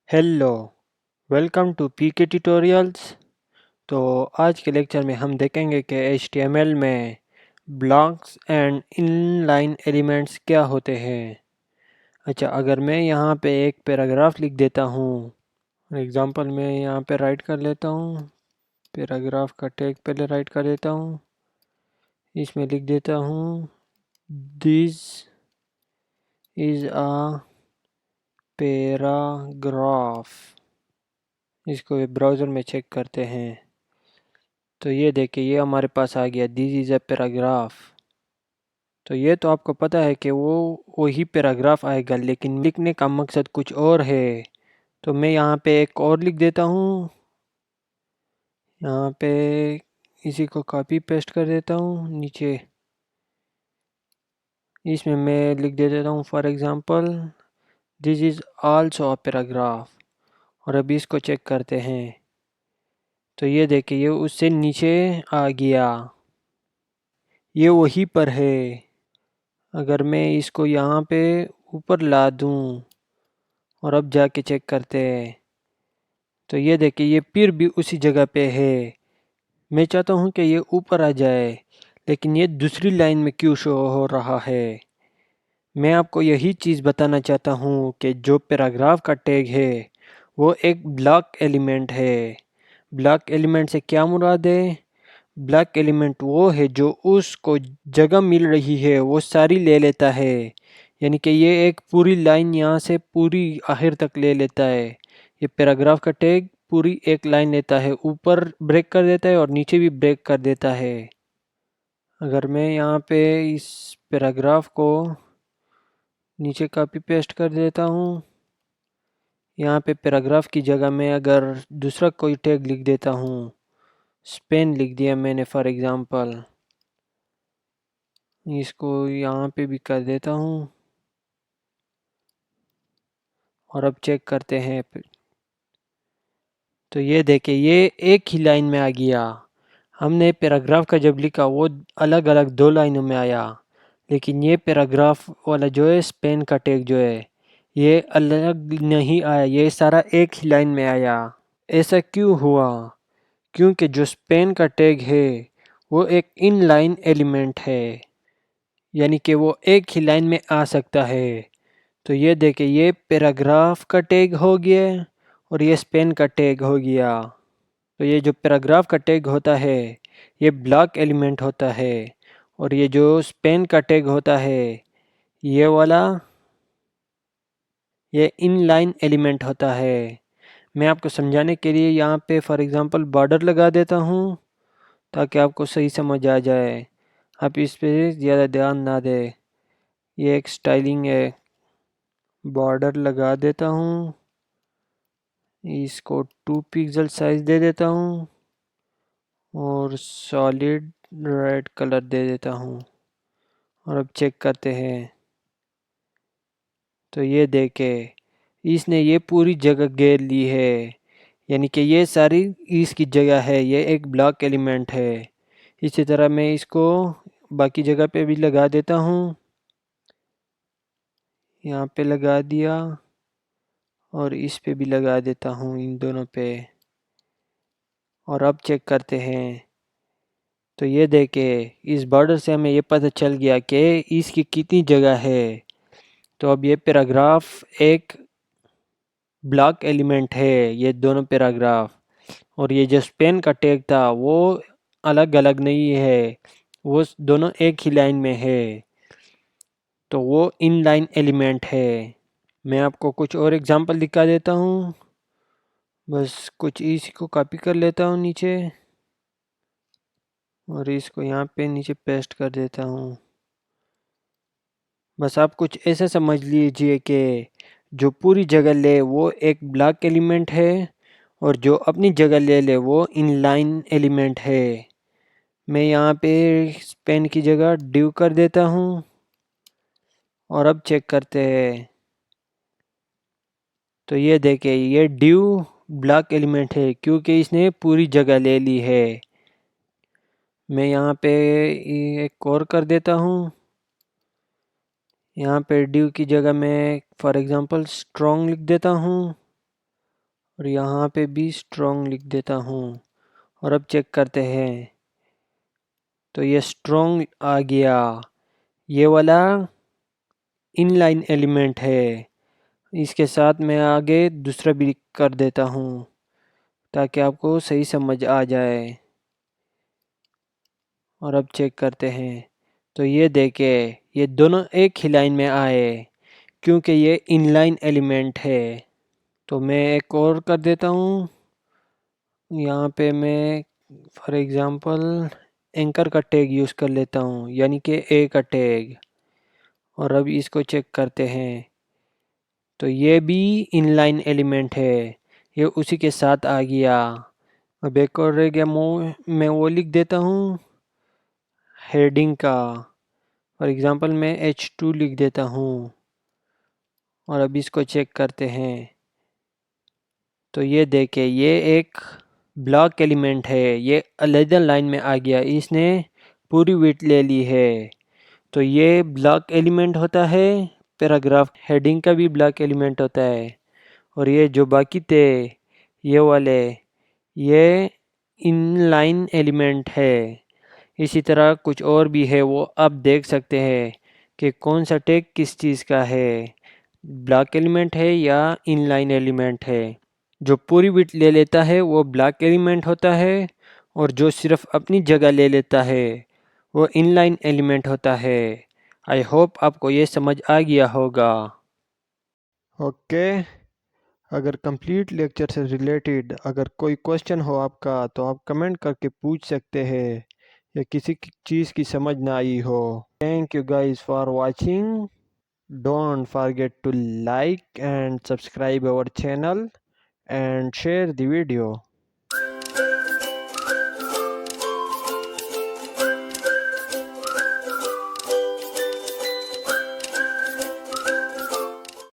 Hello, welcome to PK tutorials. तो आज के लेक्चर में हम देखेंगे कि HTML में ब्लॉक्स एंड इनलाइन एलिमेंट्स क्या होते हैं। अच्छा, अगर मैं यहाँ पे एक पैराग्राफ लिख देता हूँ, एग्जांपल मैं यहाँ पे राइट कर लेता हूँ, पैराग्राफ का टैग पहले राइट कर देता हूँ, इसमें लिख देता हूँ दिस इज़ अ पैराग्राफ। इसको ब्राउज़र में चेक करते हैं। तो ये देखिए, ये हमारे पास आ गया दिस इज़ अ पैराग्राफ। तो ये तो आपको पता है कि वो वही पैराग्राफ आएगा, लेकिन लिखने का मकसद कुछ और है। तो मैं यहाँ पे एक और लिख देता हूँ, यहाँ पे इसी को कॉपी पेस्ट कर देता हूँ नीचे। इसमें मैं लिख दे देता हूँ for example this is also a paragraph. और अभी इसको चेक करते हैं। तो ये देखिए, ये उससे नीचे आ गया, ये वहीं पर है। अगर मैं इसको यहाँ पे ऊपर ला दूँ और अब जाके चेक करते हैं, तो ये देखिए ये फिर भी उसी जगह पे है। मैं चाहता हूँ कि ये ऊपर आ जाए, लेकिन ये दूसरी लाइन में क्यों शो हो रहा है। मैं आपको यही चीज़ बताना चाहता हूँ कि जो पैराग्राफ का टैग है वो एक ब्लॉक एलिमेंट है। ब्लॉक एलिमेंट से क्या मुराद है? ब्लॉक एलिमेंट वो है जो उसको जगह मिल रही है वो सारी ले लेता है। यानी कि ये एक पूरी लाइन यहाँ से पूरी आखिर तक ले लेता है। ये पैराग्राफ का टैग पूरी एक लाइन लेता है, ऊपर ब्रेक कर देता है और नीचे भी ब्रेक कर देता है। अगर मैं यहाँ पे इस पैराग्राफ को नीचे कॉपी पेस्ट कर देता हूँ, यहाँ पे पैराग्राफ की जगह मैं अगर दूसरा कोई टैग लिख देता हूँ, स्पेन लिख दिया मैंने फॉर एग्ज़ाम्पल, इसको यहाँ पे भी कर देता हूँ और अब चेक करते हैं। तो ये देखिए, ये एक ही लाइन में आ गया। हमने पैराग्राफ का जब लिखा वो अलग अलग दो लाइनों में आया, लेकिन ये पैराग्राफ वाला जो है स्पेन का टैग जो है ये अलग नहीं आया, ये सारा एक ही लाइन में आया। ऐसा क्यों हुआ? क्योंकि जो स्पेन का टैग है वो एक इनलाइन एलिमेंट है, यानी कि वो एक ही लाइन में आ सकता है। तो ये देखिए, ये पैराग्राफ का टैग हो गया और ये स्पेन का टैग हो गया। तो ये जो पैराग्राफ का टैग होता है ये ब्लॉक एलिमेंट होता है, और ये जो स्पेन का टैग होता है ये वाला ये इनलाइन एलिमेंट होता है। मैं आपको समझाने के लिए यहाँ पे फॉर एग्ज़ाम्पल बॉर्डर लगा देता हूँ ताकि आपको सही समझ आ जाए। आप इस पे ज़्यादा ध्यान ना दें, ये एक स्टाइलिंग है। बॉर्डर लगा देता हूँ, इसको 2 पिक्सल साइज दे देता हूँ और सॉलिड रेड कलर दे देता हूँ और अब चेक करते हैं। तो ये देखे, इसने ये पूरी जगह घेर ली है, यानी कि ये सारी इसकी जगह है, ये एक ब्लॉक एलिमेंट है। इसी तरह मैं इसको बाकी जगह पे भी लगा देता हूँ, यहाँ पे लगा दिया और इस पे भी लगा देता हूँ, इन दोनों पे। और अब चेक करते हैं। तो ये देखे, इस बॉर्डर से हमें ये पता चल गया कि इसकी कितनी जगह है। तो अब ये पैराग्राफ एक ब्लॉक एलिमेंट है, ये दोनों पैराग्राफ। और ये जो स्पेन का टैग था वो अलग अलग नहीं है, वो दोनों एक ही लाइन में है। तो वो इनलाइन एलिमेंट है। मैं आपको कुछ और एग्जांपल दिखा देता हूँ। बस कुछ इसी को कॉपी कर लेता हूँ नीचे और इसको यहाँ पे नीचे पेस्ट कर देता हूँ। बस आप कुछ ऐसा समझ लीजिए कि जो पूरी जगह ले वो एक ब्लॉक एलिमेंट है और जो अपनी जगह ले ले वो इनलाइन एलिमेंट है। मैं यहाँ पे पेन की जगह ड्यू कर देता हूँ और अब चेक करते हैं। तो ये देखिए, ये ड्यू ब्लॉक एलिमेंट है क्योंकि इसने पूरी जगह ले ली है। मैं यहाँ पे एक और कर देता हूँ, यहाँ पे ड्यू की जगह मैं फॉर एग्ज़ाम्पल स्ट्रॉन्ग लिख देता हूँ और यहाँ पे भी स्ट्रॉन्ग लिख देता हूँ और अब चेक करते हैं। तो ये स्ट्रॉन्ग आ गया। ये वाला इनलाइन एलिमेंट है। इसके साथ मैं आगे दूसरा भी कर देता हूँ ताकि आपको सही समझ आ जाए। और अब चेक करते हैं। तो ये देखिए ये दोनों एक ही लाइन में आए क्योंकि ये इनलाइन एलिमेंट है। तो मैं एक और कर देता हूँ। यहाँ पे मैं फॉर एग्ज़ाम्पल एंकर का टैग यूज़ कर लेता हूँ यानी कि ए का टैग। और अब इसको चेक करते हैं। तो ये भी इनलाइन एलिमेंट है। ये उसी के साथ आ गया। अब एक और रह गया मैं वो लिख देता हूँ हेडिंग का। फॉर एग्ज़ाम्पल मैं H2 लिख देता हूँ। और अब इसको चेक करते हैं। तो ये देखें ये एक ब्लॉक एलिमेंट है। ये अलग लाइन में आ गया। इसने पूरी विड्थ ले ली है। तो ये ब्लॉक एलिमेंट होता है। पैराग्राफ हेडिंग का भी ब्लॉक एलिमेंट होता है। और ये जो बाकी थे ये वाले ये इनलाइन एलिमेंट है। इसी तरह कुछ और भी है वो आप देख सकते हैं कि कौन सा टैग किस चीज़ का है, ब्लॉक एलिमेंट है या इनलाइन एलिमेंट है। जो पूरी बिट ले लेता है वो ब्लॉक एलिमेंट होता है और जो सिर्फ अपनी जगह ले लेता है वो इनलाइन एलिमेंट होता है। आई होप आपको ये समझ आ गया होगा। ओके, अगर कंप्लीट लेक्चर से रिलेटेड अगर कोई क्वेश्चन हो आपका तो आप कमेंट करके पूछ सकते हैं या किसी चीज़ की समझ ना आई हो। Thank you guys for watching. Don't forget to like and subscribe our channel and share the video.